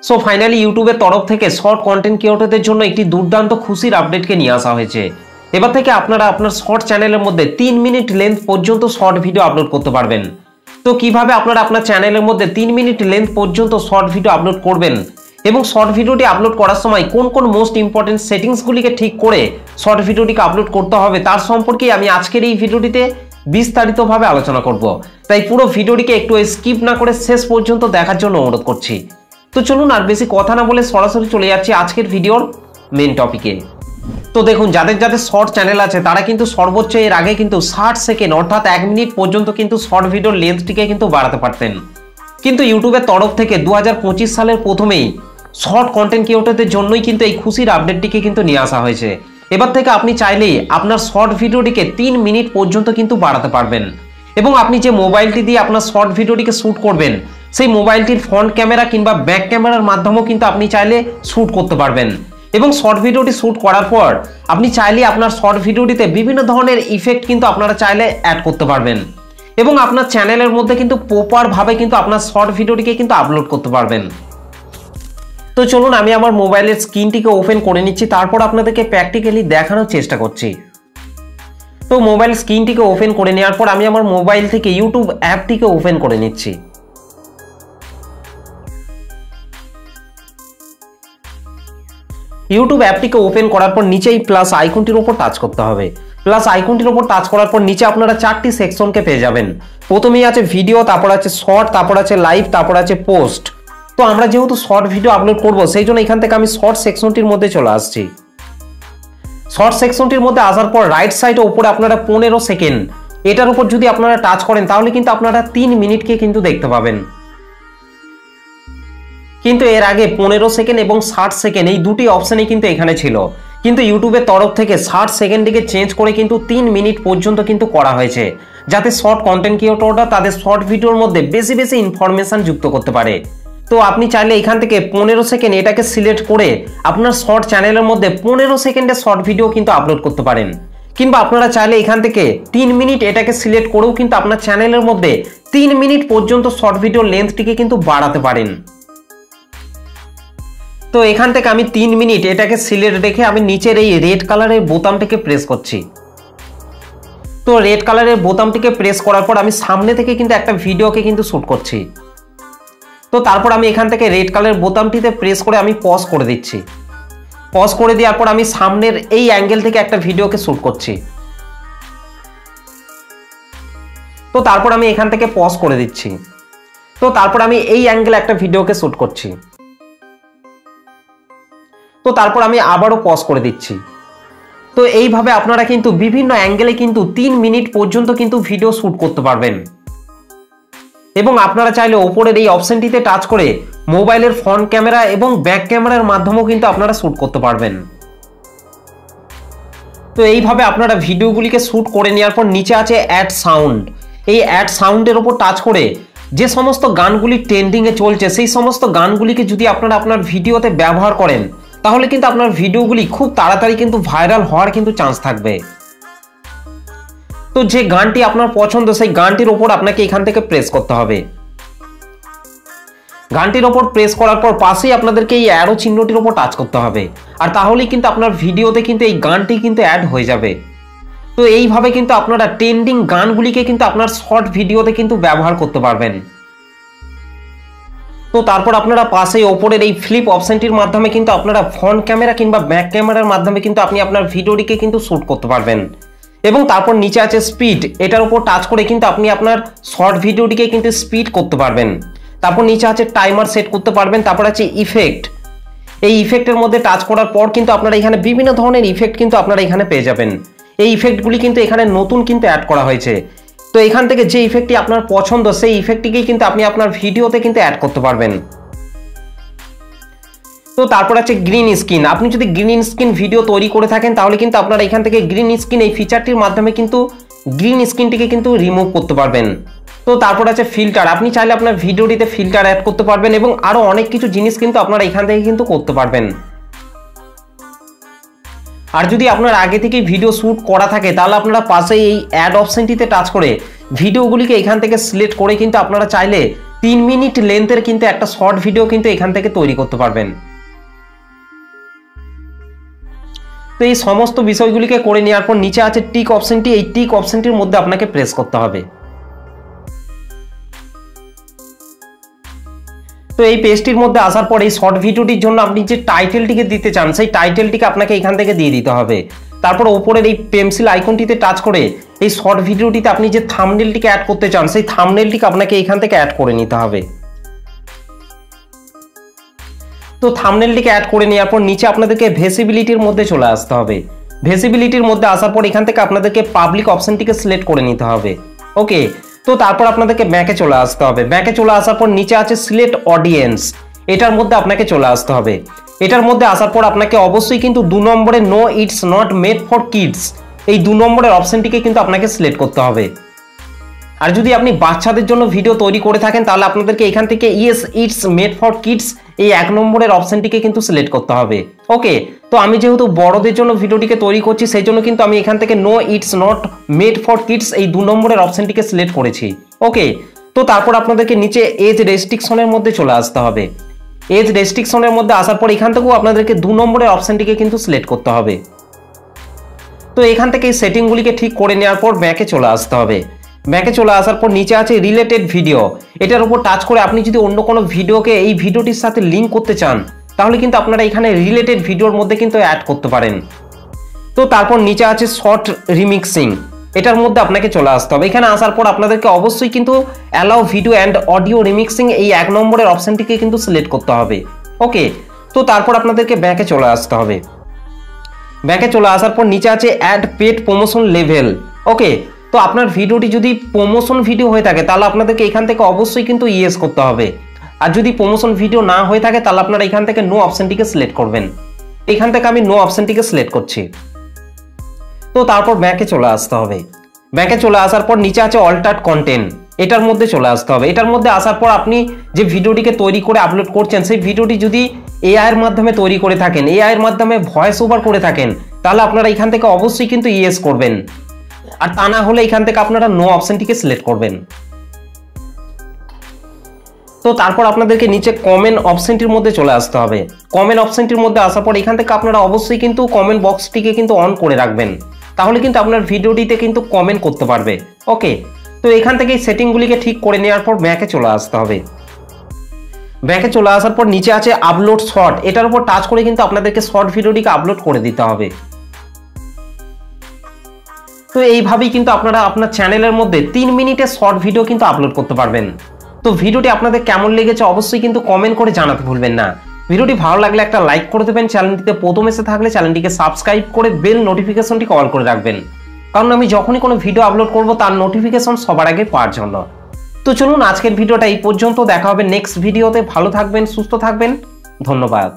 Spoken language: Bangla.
সো ফাইনালি ইউটিউবের তরফ থেকে শর্ট কন্টেন্ট ক্রিয়েটরদের জন্য একটি দুর্দান্ত খুশির আপডেটকে নিয়ে আসা হয়েছে। এবার থেকে আপনারা আপনার শর্ট চ্যানেলের মধ্যে 3 মিনিট লেন্থ পর্যন্ত শর্ট ভিডিও আপলোড করতে পারবেন। তো কিভাবে আপনারা আপনার চ্যানেলের মধ্যে 3 মিনিট লেন্থ পর্যন্ত শর্ট ভিডিও আপলোড করবেন এবং শর্ট ভিডিওটি আপলোড করার সময় কোন কোন মোস্ট ইম্পর্টেন্ট সেটিংসগুলিকে ঠিক করে শর্ট ভিডিওটিকে আপলোড করতে হবে তার সম্পর্কে আমি আজকের এই ভিডিওটিতে বিস্তারিতভাবে আলোচনা করব। তাই পুরো ভিডিওটিকে একটু স্কিপ না করে শেষ পর্যন্ত দেখার জন্য অনুরোধ করছি। তো চলুন আর বেশি কথা না বলে সরাসরি চলে যাচ্ছি আজকের ভিডিওর মেন টপিকে। তো দেখুন, যাদের যাদের শর্ট চ্যানেল আছে তারা কিন্তু সর্বোচ্চ এর আগে কিন্তু 60 সেকেন্ড অর্থাৎ 1 মিনিট পর্যন্ত কিন্তু শর্ট ভিডিওর লেন্থটিকে কিন্তু বাড়াতে পারতেন। কিন্তু ইউটিউবের তরফ থেকে 2025 সালের প্রথমেই শর্ট কন্টেন্ট ক্রিয়েটরদের জন্যই কিন্তু এই খুশির আপডেটটিকে কিন্তু নিয়ে আসা হয়েছে। এবার থেকে আপনি চাইলেই আপনার শর্ট ভিডিওটিকে 3 মিনিট পর্যন্ত কিন্তু বাড়াতে পারবেন এবং আপনি যে মোবাইলটি দিয়ে আপনার শর্ট ভিডিওটিকে শ্যুট করবেন সেই মোবাইলটির ফ্রন্ট ক্যামেরা কিংবা ব্যাক ক্যামেরার মাধ্যমেও কিন্তু আপনি চাইলে শ্যুট করতে পারবেন এবং শর্ট ভিডিওটি শ্যুট করার পর আপনি চাইলে আপনার শর্ট ভিডিওটিতে বিভিন্ন ধরনের ইফেক্ট কিন্তু আপনারা চাইলে অ্যাড করতে পারবেন এবং আপনার চ্যানেলের মধ্যে কিন্তু প্রপারভাবে কিন্তু আপনার শর্ট ভিডিওটিকে কিন্তু আপলোড করতে পারবেন। তো চলুন আমি আমার মোবাইলের স্ক্রিনটিকে ওপেন করে নিচ্ছি, তারপর আপনাদেরকে প্র্যাকটিক্যালি দেখানোর চেষ্টা করছি। তো মোবাইল স্ক্রিনটিকে ওপেন করে নেওয়ার পর আমি আমার মোবাইল থেকে ইউটিউব অ্যাপটিকে ওপেন করে নিচ্ছি। ইউটিউব অ্যাপটিকে ওপেন করার পর নিচে এই প্লাস আইকনটির উপর টাচ করতে হবে। প্লাস আইকনটির উপর টাচ করার পর নিচে আপনারা 4টি সেকশনকে পেয়ে যাবেন। প্রথমেই আছে ভিডিও, তারপর আছে শর্ট, তারপর আছে লাইভ, তারপর আছে পোস্ট। তো আমরা যেহেতু শর্ট ভিডিও আপলোড করব সেই জন্য এখান থেকে আমি শর্ট সেকশনটির মধ্যে চলে আসছি। শর্ট সেকশনটির মধ্যে আসার পর রাইট সাইডে উপরে আপনারা 15 সেকেন্ড এটার উপর যদি আপনারা টাচ করেন তাহলে কিন্তু আপনারা 3 মিনিটকে কিন্তু দেখতে পাবেন। কিন্তু এর আগে 15 সেকেন্ড এবং 60 সেকেন্ড এই দুটি অপশনই কিন্তু এখানে ছিল, কিন্তু ইউটিউবের তরফ থেকে 60 সেকেন্ডটিকে চেঞ্জ করে কিন্তু 3 মিনিট পর্যন্ত কিন্তু করা হয়েছে, যাতে শর্ট কন্টেন্ট ক্রিয়েটররা তাদের শর্ট ভিডিওর মধ্যে বেশি বেশি ইনফরমেশন যুক্ত করতে পারে। তো আপনি চাইলে এখান থেকে 15 সেকেন্ড এটাকে সিলেক্ট করে আপনার শর্ট চ্যানেলের মধ্যে 15 সেকেন্ডের শর্ট ভিডিও কিন্তু আপলোড করতে পারেন, কিংবা আপনারা চাইলে এখান থেকে 3 মিনিট এটাকে সিলেক্ট করেও কিন্তু আপনার চ্যানেলের মধ্যে 3 মিনিট পর্যন্ত শর্ট ভিডিওর লেন্থটিকে কিন্তু বাড়াতে পারেন। তো এখান থেকে আমি 3 মিনিট এটাকে সিলেক্ট রেখে আমি নিচের এই রেড কালারের বোতামটিকে প্রেস করছি। তো রেড কালারের বোতামটিকে প্রেস করার পর আমি সামনে থেকে কিন্তু একটা ভিডিওকে কিন্তু শ্যুট করছি। তো তারপর আমি এখান থেকে রেড কালারের বোতামটিতে প্রেস করে আমি পজ করে দিচ্ছি। পজ করে দেওয়ার পর আমি সামনের এই অ্যাঙ্গেল থেকে একটা ভিডিওকে শ্যুট করছি। তো তারপর আমি এখান থেকে পজ করে দিচ্ছি। তো তারপর আমি এই অ্যাঙ্গেলে একটা ভিডিওকে শ্যুট করছি। তো তারপর আমি আবারও পজ করে দিচ্ছি। তো এইভাবে আপনারা কিন্তু বিভিন্ন অ্যাঙ্গেলে কিন্তু 3 মিনিট পর্যন্ত কিন্তু ভিডিও শ্যুট করতে পারবেন এবং আপনারা চাইলে ওপরের এই অপশনটিতে টাচ করে মোবাইলের ফ্রন্ট ক্যামেরা এবং ব্যাক ক্যামেরার মাধ্যমেও কিন্তু আপনারা শ্যুট করতে পারবেন। তো এইভাবে আপনারা ভিডিওগুলিকে শ্যুট করে নেওয়ার পর নিচে আছে অ্যাড সাউন্ড। এই অ্যাড সাউন্ডের উপর টাচ করে যে সমস্ত গানগুলি ট্রেন্ডিংয়ে চলছে সেই সমস্ত গানগুলিকে যদি আপনারা আপনার ভিডিওতে ব্যবহার করেন তাহলে কিন্তু আপনার ভিডিওগুলি খুব তাড়াতাড়ি কিন্তু ভাইরাল হওয়ার কিন্তু চান্স থাকবে। তো যে গানটি আপনার পছন্দ সেই গানটির উপর আপনাকে এখান থেকে প্রেস করতে হবে। গানটির উপর প্রেস করার পর পাশেই আপনাদেরকে এই অ্যারো চিহ্নটির উপর টাচ করতে হবে, আর তাহলেই কিন্তু আপনার ভিডিওতে কিন্তু এই গানটি কিন্তু অ্যাড হয়ে যাবে। তো এইভাবে কিন্তু আপনারা ট্রেন্ডিং গানগুলিকে কিন্তু আপনার শর্ট ভিডিওতে কিন্তু ব্যবহার করতে পারবেন। তো তারপর আপনারা পাশে ওপরের এই ফ্লিপ অপশনটির মাধ্যমে কিন্তু আপনারা ফ্রন্ট ক্যামেরা কিংবা ব্যাক ক্যামেরার মাধ্যমে কিন্তু আপনি আপনার ভিডিওটিকে কিন্তু শ্যুট করতে পারবেন এবং তারপর নিচে আছে স্পিড, এটার উপর টাচ করে কিন্তু আপনি আপনার শর্ট ভিডিওটিকে কিন্তু স্পিড করতে পারবেন। তারপর নিচে আছে টাইমার সেট করতে পারবেন। তারপর আছে ইফেক্ট, এই ইফেক্টের মধ্যে টাচ করার পর কিন্তু আপনারা এখানে বিভিন্ন ধরনের ইফেক্ট কিন্তু আপনারা এখানে পেয়ে যাবেন। এই ইফেক্টগুলি কিন্তু এখানে নতুন কিন্তু অ্যাড করা হয়েছে। তো এখান থেকে যে ইফেক্টটি আপনার পছন্দ সেই ইফেক্টটিকেই কিন্তু আপনি আপনার ভিডিওতে কিন্তু অ্যাড করতে পারবেন। তো তারপর আছে গ্রিন স্ক্রিন। আপনি যদি গ্রিন স্ক্রিন ভিডিও তৈরি করে থাকেন তাহলে কিন্তু আপনারা এখান থেকে গ্রিন স্ক্রিন এই ফিচারটির মাধ্যমে কিন্তু গ্রিন স্ক্রিনটিকে কিন্তু রিমুভ করতে পারবেন। তো তারপর আছে ফিল্টার, আপনি চাইলে আপনার ভিডিওটিতে ফিল্টার অ্যাড করতে পারবেন এবং আরো অনেক কিছু জিনিস কিন্তু আপনারা এখান থেকে কিন্তু করতে পারবেন। আর যদি আপনার আগে থেকে ভিডিও শ্যুট করা থাকে তাহলে আপনারা পাশে এই অ্যাড অপশনটিতে টাচ করে ভিডিওগুলিকে এখান থেকে সিলেক্ট করে কিন্তু আপনারা চাইলে 3 মিনিট লেন্থের কিন্তু একটা শর্ট ভিডিও কিন্তু এখান থেকে তৈরি করতে পারবেন। তো এই সমস্ত বিষয়গুলিকে করে নেওয়ার পর নিচে আছে টিক অপশনটি, এই টিক অপশনটির মধ্যে আপনাকে প্রেস করতে হবে। তো এই পেজটির মধ্যে আসার পর এই শর্ট ভিডিওটির জন্য আপনি যে টাইটেলটিকে দিতে চান সেই টাইটেলটিকে আপনাকে এখান থেকে দিয়ে দিতে হবে। তারপর উপরের এই পেন্সিল আইকনটিতে টাচ করে এই শর্ট ভিডিওটিতে আপনি যে থাম্বনেলটিকে অ্যাড করতে চান সেই থাম্বনেলটিকে আপনাকে এখান থেকে অ্যাড করে নিতে হবে। তো থাম্বনেলটিকে অ্যাড করে নেওয়ার পর নিচে আপনাদেরকে ভিজিবিলিটির মধ্যে চলে আসতে হবে। ভিজিবিলিটির মধ্যে আসার পর এখান থেকে আপনাদেরকে পাবলিক অপশনটিকে সিলেক্ট করে নিতে হবে। ওকে, তো তারপর আপনাদেরকে ব্যাকে চলে আসতে হবে। ব্যাকে চলে আসার পর নিচে আছে সিলেক্ট অডিয়েন্স, এটার মধ্যে আপনাকে চলে আসতে হবে। এটার মধ্যে আসার পর আপনাকে অবশ্যই কিন্তু 2 নম্বরে no it's not made for kids এই 2 নম্বরের অপশনটিকে কিন্তু আপনাকে সিলেক্ট করতে হবে। আর যদি আপনি বাচ্চাদের জন্য ভিডিও তৈরি করে থাকেন তাহলে আপনাদেরকে এখান থেকে yes it's made for kids এই 1 নম্বরের অপশনটিকে কিন্তু সিলেক্ট করতে হবে। ওকে, তো আমি যেহেতু বড়দের জন্য ভিডিওটিকে তৈরি করছি সেই জন্য কিন্তু আমি এখান থেকে no it's not made for kids এই 2 নম্বরের অপশনটিকে সিলেক্ট করেছি। ওকে, তো তারপর আপনাদেরকে নিচে এজ রেস্ট্রিকশনের মধ্যে চলে আসতে হবে। এজ রেস্ট্রিকশনের মধ্যে আসার পর এখান থেকেও আপনাদেরকে 2 নম্বরের অপশনটিকে কিন্তু সিলেক্ট করতে হবে। তো এখান থেকে এই সেটিংগুলিকে ঠিক করে নেওয়ার পর ব্যাকে চলে আসতে হবে। ব্যাকে চলে আসার পর নিচে আছে রিলেটেড ভিডিও, এটার উপর টাচ করে আপনি যদি অন্য কোনো ভিডিওকে এই ভিডিওটির সাথে লিঙ্ক করতে চান তাহলে কিন্তু আপনারা এখানে রিলেটেড ভিডিওর মধ্যে কিন্তু অ্যাড করতে পারেন। তো তারপর নিচে আছে শর্ট রিমিক্সিং, এটার মধ্যে আপনাকে চলে আসতে হবে। এখানে আসার পর আপনাদেরকে অবশ্যই কিন্তু allow video and audio remixing এই 1 নম্বরের অপশনটিকে কিন্তু সিলেক্ট করতে হবে। ওকে, তো তারপর আপনাদেরকে ব্যাকে চলে আসতে হবে। ব্যাকে চলে আসার পর নিচে আছে অ্যাড পেড প্রমোশন লেভেল। ওকে, তো আপনার ভিডিওটি যদি প্রমোশন ভিডিও হয়ে থাকে তাহলে আপনাদেরকে এখান থেকে অবশ্যই কিন্তু ইয়েস করতে হবে। আর যদি প্রমোশন ভিডিও না হয়ে থাকে তাহলে আপনারা এখান থেকে নো অপশনটিকে সিলেক্ট করবেন। এখান থেকে আমি নো অপশনটিকে সিলেক্ট করছি। তো তারপর ব্যাকে চলে আসতে হবে। ব্যাকে চলে আসার পর নিচে আছে অল্টার্ড কন্টেন্ট, এটার মধ্যে চলে আসতে হবে। এটার মধ্যে আসার পর আপনি যে ভিডিওটিকে তৈরি করে আপলোড করছেন সেই ভিডিওটি যদি এআই এর মাধ্যমে তৈরি করে থাকেন, এআই এর মাধ্যমে ভয়েস ওভার করে থাকেন তাহলে আপনারা এখান থেকে অবশ্যই কিন্তু ইয়েস করবেন। আর তা না হলে এখান থেকে আপনারা নো অপশনটিকে সিলেক্ট করবেন। তো তারপর আপনাদেরকে নিচে কমেন্ট অপশনটির মধ্যে চলে আসতে হবে। কমেন্ট অপশনটির মধ্যে আসার পর এখান থেকে আপনারা অবশ্যই কিন্তু কমেন্ট বক্সটিকে কিন্তু অন করে রাখবেন, তাহলে কিন্তু আপনার ভিডিওটিতে কিন্তু কমেন্ট করতে পারবে। ওকে, তো এখান থেকে এই সেটিংগুলিকে ঠিক করে নেওয়ার পর ব্যাকে চলে আসতে হবে। ব্যাকে চলে আসার পর নিচে আছে আপলোড শর্ট, এটার উপর টাচ করে কিন্তু আপনাদেরকে শর্ট ভিডিওটিকে আপলোড করে দিতে হবে। তো এইভাবেই কিন্তু আপনারা আপনার চ্যানেলের মধ্যে 3 মিনিটের শর্ট ভিডিও কিন্তু আপলোড করতে পারবেন। তো ভিডিওটি আপনাদের কেমন লেগেছে অবশ্যই কিন্তু কমেন্ট করে জানাতে ভুলবেন না। ভিডিওটি ভালো লাগলে একটা লাইক করে দেবেন, চ্যানেলটিতে প্রথম এসে থাকলে চ্যানেলটিকে সাবস্ক্রাইব করে বেল নোটিফিকেশনটি অল করে রাখবেন, কারণ আমি যখনই কোনো ভিডিও আপলোড করব তার নোটিফিকেশন সবার আগে পাওয়ার জন্য। তো চলুন আজকের ভিডিওটা এই পর্যন্ত, দেখা হবে নেক্সট ভিডিওতে। ভালো থাকবেন, সুস্থ থাকবেন, ধন্যবাদ।